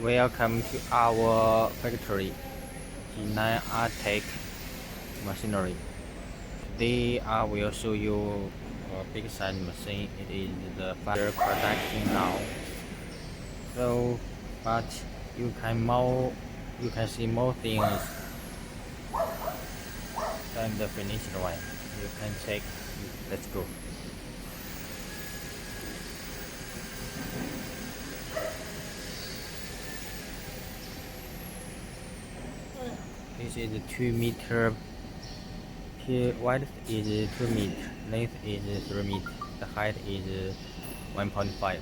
Welcome to our factory, Jinan Artech machinery. Today I will show you a big size machine. It is the fire production now. So, but you can see more things than the finished one. You can check. Let's go. This is 2 meter. Here width is 2 meter, length is 3 meter, the height is 1.5.